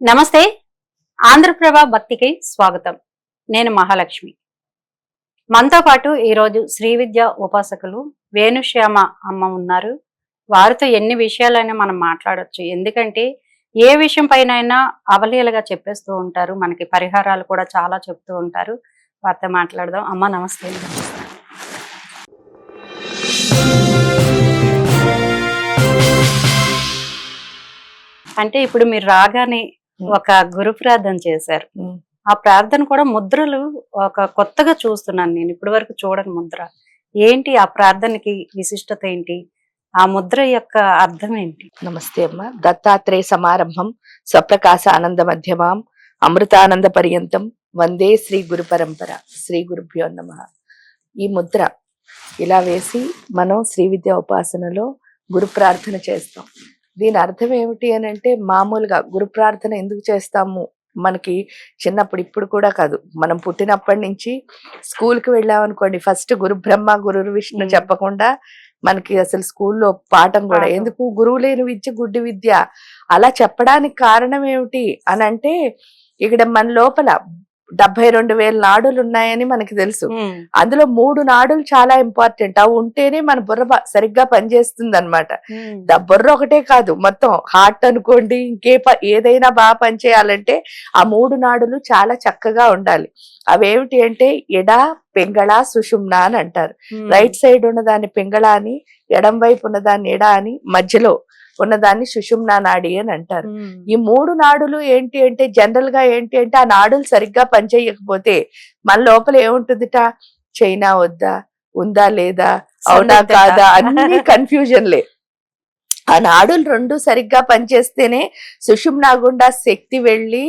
నమస్తే. ఆంధ్రప్రభ భక్తికి స్వాగతం. నేను మహాలక్ష్మి. మనతో పాటు ఈరోజు శ్రీ విద్య ఉపాసకులు వేణుశ్యామ అమ్మ ఉన్నారు. వారితో ఎన్ని విషయాలైనా మనం మాట్లాడొచ్చు. ఎందుకంటే ఏ విషయం పైన అవలీలగా చెప్పేస్తూ ఉంటారు. మనకి పరిహారాలు కూడా చాలా చెప్తూ ఉంటారు. వారితో మాట్లాడదాం. అమ్మ నమస్తే. అంటే ఇప్పుడు మీరు రాగానే ఒక గురు ప్రార్థన చేశారు. ఆ ప్రార్థన కూడా ముద్రలు ఒక కొత్తగా చూస్తున్నాను నేను. ఇప్పటి వరకు చూడని ముద్ర. ఏంటి ఆ ప్రార్థనకి విశిష్టత ఏంటి? ఆ ముద్ర యొక్క అర్థం ఏంటి? నమస్తే అమ్మ. దత్తాత్రేయ సమారంభం స్వప్రకాశ ఆనంద మధ్యమాం అమృతానంద పర్యంతం వందే శ్రీ గురు పరంపర. శ్రీ గురుభ్యో నమః. ఈ ముద్ర ఇలా వేసి మనం శ్రీ విద్యా ఉపాసనలో గురు ప్రార్థన చేస్తాం. దీని అర్థం ఏమిటి అని అంటే, మామూలుగా గురు ప్రార్థన ఎందుకు చేస్తాము, మనకి చిన్నప్పుడు, ఇప్పుడు కూడా కాదు, మనం పుట్టినప్పటి నుంచి స్కూల్కి వెళ్ళామనుకోండి, ఫస్ట్ గురు బ్రహ్మ గురు విష్ణు చెప్పకుండా మనకి అసలు స్కూల్లో పాఠం కూడా ఎందుకు, గురువు లేని విద్య గుడ్డి విద్య. అలా చెప్పడానికి కారణం ఏమిటి అని అంటే, ఇక్కడ మన లోపల 72,000 నాడులు ఉన్నాయని మనకి తెలుసు. అందులో 3 నాడులు చాలా ఇంపార్టెంట్. అవి ఉంటేనే మన బుర్ర సరిగ్గా పనిచేస్తుంది అనమాట. బుర్ర ఒకటే కాదు, మొత్తం హార్ట్ అనుకోండి, ఏదైనా బాగా పనిచేయాలంటే ఆ 3 నాడులు చాలా చక్కగా ఉండాలి. అవేమిటి అంటే ఎడ, పింగళ, సుషుమ్న అని అంటారు. రైట్ సైడ్ ఉన్నదాన్ని పింగళ అని, ఎడం వైపు ఉన్నదాన్ని ఎడ అని, మధ్యలో ఉన్నదాన్ని సుషుమ్నా నాడి అని అంటారు. ఈ 3 నాడులు ఏంటి అంటే, జనరల్ గా ఏంటి అంటే, ఆ నాడులు సరిగ్గా పనిచేయకపోతే మన లోపల ఏముంటుందిట, చైనా వద్దా, ఉందా లేదా, అవునా కాదా, అన్ని కన్ఫ్యూజన్లే. ఆ నాడులు 2 సరిగ్గా పనిచేస్తేనే సుషుమ్నా గుండా శక్తి వెళ్ళి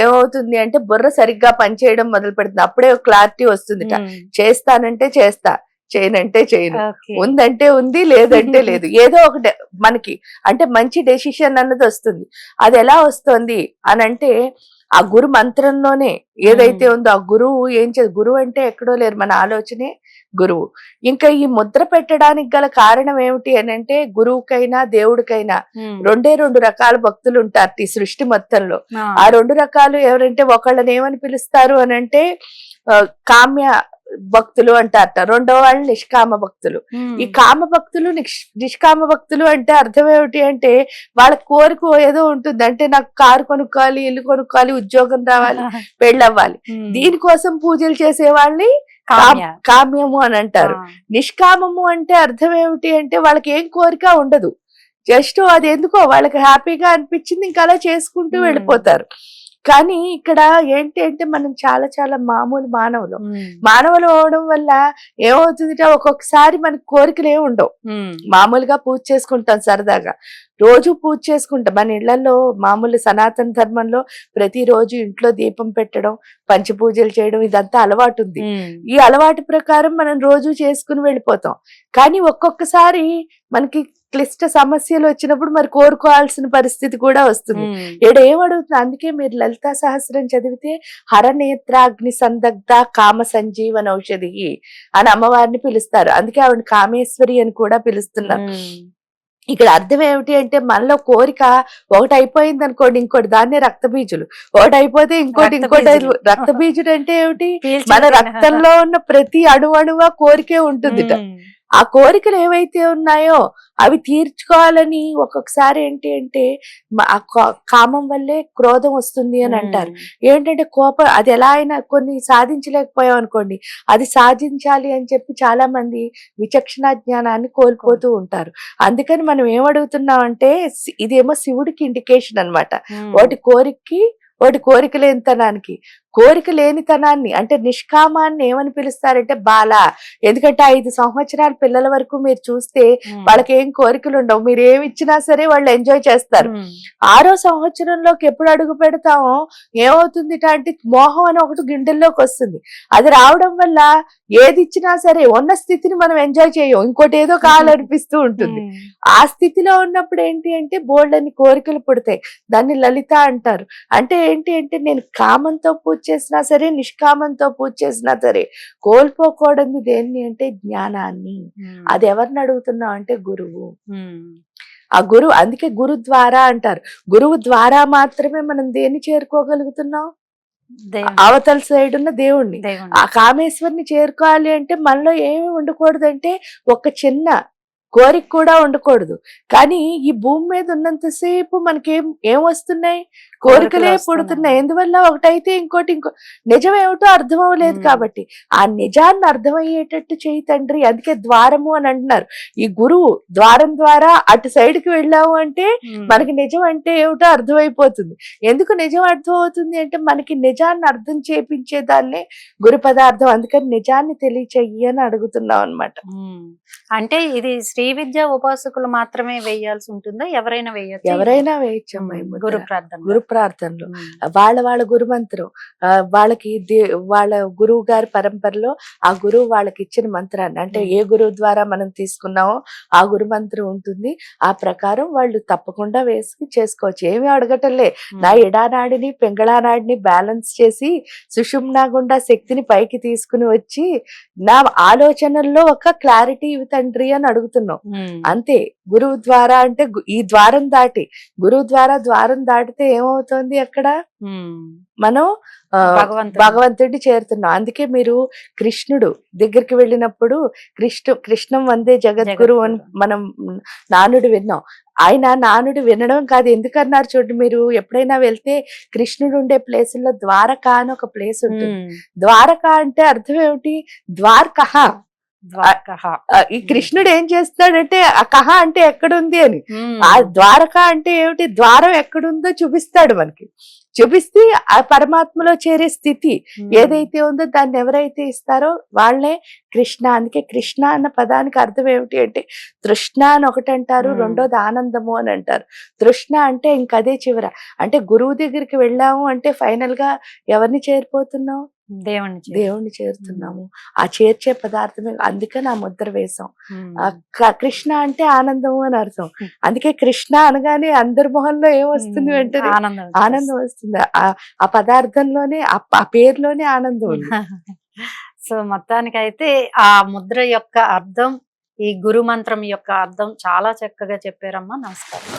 ఏమవుతుంది అంటే, బుర్ర సరిగ్గా పనిచేయడం మొదలు పెడుతుంది. అప్పుడే క్లారిటీ వస్తుందిట. చేస్తానంటే చేస్తా, చేయనంటే చేయను, ఉందంటే ఉంది, లేదంటే లేదు. ఏదో ఒకటి మనకి అంటే మంచి డెసిషన్ అన్నది వస్తుంది. అది ఎలా వస్తుంది అని అంటే, ఆ గురు మంత్రంలోనే ఏదైతే ఉందో, ఆ గురువు గురువు అంటే ఎక్కడో లేరు, మన ఆలోచనే గురువు. ఇంకా ఈ ముద్ర పెట్టడానికి గల కారణం ఏమిటి అని అంటే, గురువుకైనా దేవుడికైనా 2 రకాల భక్తులు ఉంటారు ఈ సృష్టి మొత్తంలో. ఆ 2 రకాలు ఎవరంటే, ఒకళ్ళని ఏమని పిలుస్తారు అని అంటే కామ్య భక్తులు అంటారట, రెండో వాళ్ళు నిష్కామ భక్తులు. ఈ కామ భక్తులు, నిష్కామ భక్తులు అంటే అర్థం ఏమిటి అంటే, వాళ్ళ కోరిక ఏదో ఉంటుంది. అంటే నాకు కారు కొనుక్కోవాలి, ఇల్లు కొనుక్కోవాలి, ఉద్యోగం రావాలి, పెళ్ళవ్వాలి, దీనికోసం పూజలు చేసే వాళ్ళని కామ్యము అని అంటారు. నిష్కామము అంటే అర్థం ఏమిటి అంటే, వాళ్ళకి ఏం కోరిక ఉండదు, జస్ట్ అది ఎందుకో వాళ్ళకి హ్యాపీగా అనిపించింది, ఇంకా అలా చేసుకుంటూ వెళ్ళిపోతారు. కానీ ఇక్కడ ఏంటి అంటే, మనం చాలా చాలా మామూలు మానవులు అవడం వల్ల ఏమవుతుంది, ఒక్కొక్కసారి మనకి కోరికలు ఏమి ఉండవు. మామూలుగా పూజ చేసుకుంటాం సరదాగా, రోజు పూజ చేసుకుంటాం. మన ఇళ్లలో మామూలు సనాతన ధర్మంలో ప్రతిరోజు ఇంట్లో దీపం పెట్టడం, పంచపూజలు చేయడం, ఇదంతా అలవాటు ఉంది. ఈ అలవాటు ప్రకారం మనం రోజు చేసుకుని వెళ్ళిపోతాం. కానీ ఒక్కొక్కసారి మనకి క్లిష్ట సమస్యలు వచ్చినప్పుడు మరి కోరుకోవాల్సిన పరిస్థితి కూడా వస్తుంది. ఏమడుగుతుంది, అందుకే మీరు లలితా సహస్రం చదివితే హరనేత్రాగ్ని సందగ్ధ కామ సంజీవన ఔషధి అని అమ్మవారిని పిలుస్తారు. అందుకే ఆవిడ కామేశ్వరి అని కూడా పిలుస్తున్నారు. ఇక్కడ అర్థం ఏమిటి అంటే, మనలో కోరిక ఒకటి అయిపోయింది అనుకోండి, ఇంకోటి దాన్నే రక్తబీజులు, ఒకటి అయిపోతే ఇంకోటి. రక్తబీజుడు అంటే ఏమిటి, మన రక్తంలో ఉన్న ప్రతి అణువణువా కోరికే ఉంటుందిట. ఆ కోరికలు ఏవైతే ఉన్నాయో అవి తీర్చుకోవాలని ఒక్కొక్కసారి ఏంటి అంటే, ఆ కామం వల్లే క్రోధం వస్తుంది అని అంటారు. ఏంటంటే కోపం, అది ఎలా అయినా కొన్ని సాధించలేకపోయాం అనుకోండి, అది సాధించాలి అని చెప్పి చాలా మంది విచక్షణ జ్ఞానాన్ని కోల్పోతూ ఉంటారు. అందుకని మనం ఏమడుగుతున్నాం అంటే, ఇదేమో శివుడికి ఇండికేషన్ అనమాట. ఒకటి కోరిక లేనితనానికి. కోరిక లేనితనాన్ని అంటే నిష్కామాన్ని ఏమని పిలుస్తారంటే బాల. ఎందుకంటే 5 సంవత్సరాల పిల్లల వరకు మీరు చూస్తే వాళ్ళకి ఏం కోరికలు ఉండవు, మీరు ఏమి ఇచ్చినా సరే వాళ్ళు ఎంజాయ్ చేస్తారు. 6వ సంవత్సరంలోకి ఎప్పుడు అడుగు పెడతామో ఏమవుతుంది అంటే, మోహం అని ఒకటి గిండెల్లోకి వస్తుంది. అది రావడం వల్ల ఏది ఇచ్చినా సరే ఉన్న స్థితిని మనం ఎంజాయ్ చేయం, ఇంకోటి ఏదో కావాలనిపిస్తూ ఉంటుంది. ఆ స్థితిలో ఉన్నప్పుడు ఏంటి అంటే, బోల్డని కోరికలు పుడతాయి. దాన్ని లలిత అంటారు. అంటే ఏంటి అంటే, నేను కామంతో పూజ చేసినా సరే, నిష్కామంతో పూజ చేసినా సరే, కోల్పోకూడదు దేన్ని అంటే జ్ఞానాన్ని. అది ఎవరిని అడుగుతున్నావు అంటే, గురువు. ఆ గురువు, అందుకే గురు ద్వారా అంటారు. గురువు ద్వారా మాత్రమే మనం దేన్ని చేరుకోగలుగుతున్నాం? దేవుని అవతల సైడ్ ఉన్న దేవుణ్ణి. దేవుని ఆ కామేశ్వరిని చేరుకోవాలి అంటే మనలో ఏమి ఉండకూడదంటే ఒక చిన్న కోరిక కూడా ఉండకూడదు. కానీ ఈ భూమి మీద ఉన్నంతసేపు మనకేం ఏం వస్తున్నాయి? కోరికలే కోరికలు పుడుతున్నాయి. ఎందువల్ల? ఒకటైతే ఇంకోటి నిజం ఏమిటో అర్థం అవ్వలేదు ఉమ్. కాబట్టి. ఆ నిజాన్ని అర్థమయ్యేటట్టు చేయి తండ్రి. అందుకే ద్వారము అని అంటున్నారు. ఈ గురువు ద్వారం ద్వారా అటు సైడ్ కి వెళ్ళాము అంటే మనకి నిజం అంటే ఏమిటో అర్థమైపోతుంది. ఎందుకు నిజం అర్థం అవుతుంది అంటే మనకి నిజాన్ని అర్థం చేపించే దాన్నే గురు పదార్థం. అందుకని నిజాన్ని తెలియచెయ్యి అని అడుగుతున్నాం అన్నమాట. అంటే ఇది శ్రీ విద్య ఉపాసకులు మాత్రమే వేయాల్సి ఉంటుందా? ఎవరైనా వేయచ్చు? ఎవరైనా వేయచ్చమ్మా ఈ ముద్ర. గురు ప్రార్థన. గురు ప్రార్థనలు వాళ్ళ గురు మంత్రం, వాళ్ళకి వాళ్ళ గురువు గారి పరంపరలో ఆ గురువు వాళ్ళకి ఇచ్చిన మంత్రాన్ని, అంటే ఏ గురువు ద్వారా మనం తీసుకున్నామో ఆ గురు మంత్రం ఉంటుంది. ఆ ప్రకారం వాళ్ళు తప్పకుండా వేసి చేసుకోవచ్చు. ఏమి అడగటంలే. నా ఎడానాడిని పింగళానాడిని బ్యాలెన్స్ చేసి సుషుమ్నా గుండా శక్తిని పైకి తీసుకుని వచ్చి నా ఆలోచనల్లో ఒక క్లారిటీ ఇవి తండ్రి అని అడుగుతున్నాం. అంతే. గురువు ద్వారా అంటే ఈ ద్వారం దాటి, గురువు ద్వారా ద్వారం దాటితే ఏమవుతుంది? అక్కడ మనం భగవంతుడిని చేరుతున్నాం. అందుకే మీరు కృష్ణుడు దగ్గరికి వెళ్ళినప్పుడు కృష్ణం వందే జగద్గురు అని మనం నానుడు విన్నాం. ఆయన నానుడు వినడం కాదు, ఎందుకన్నారు చూడండి. మీరు ఎప్పుడైనా వెళ్తే కృష్ణుడు ఉండే ప్లేసుల్లో ద్వారక అని ఒక ప్లేస్ ఉంటుంది. ద్వారక అంటే అర్థం ఏమిటి? ద్వారకహ. ఈ కృష్ణుడు ఏం చేస్తాడంటే ఆ కహ అంటే ఎక్కడుంది అని, ఆ ద్వారక అంటే ఏమిటి? ద్వారం ఎక్కడుందో చూపిస్తాడు మనకి. చూపిస్తే ఆ పరమాత్మలో చేరే స్థితి ఏదైతే ఉందో దాన్ని ఎవరైతే ఇస్తారో వాళ్ళే కృష్ణ. అందుకే కృష్ణ అన్న పదానికి అర్థం ఏమిటి అంటే తృష్ణ అని ఒకటి అంటారు, రెండోది ఆనందము అని అంటారు. తృష్ణ అంటే ఇంకదే చివర. అంటే గురువు దగ్గరికి వెళ్ళాము అంటే ఫైనల్ గా ఎవరిని చేరిపోతున్నాం? దేవుణ్ణి చేరుతున్నాము. ఆ చేర్చే పదార్థమే. అందుకని ఆ ముద్ర వేసాం. కృష్ణ అంటే ఆనందము అని అర్థం. అందుకే కృష్ణ అనగానే అందరి మొహంలో ఏం వస్తుంది? వెంటనే ఆనందం వస్తుంది. ఆ పదార్థంలోనే, ఆ పేరులోనే ఆనందం ఉంది. సో మొత్తానికైతే ఆ ముద్ర యొక్క అర్థం, ఈ గురు మంత్రం యొక్క అర్థం చాలా చక్కగా చెప్పారమ్మా. నమస్కారం.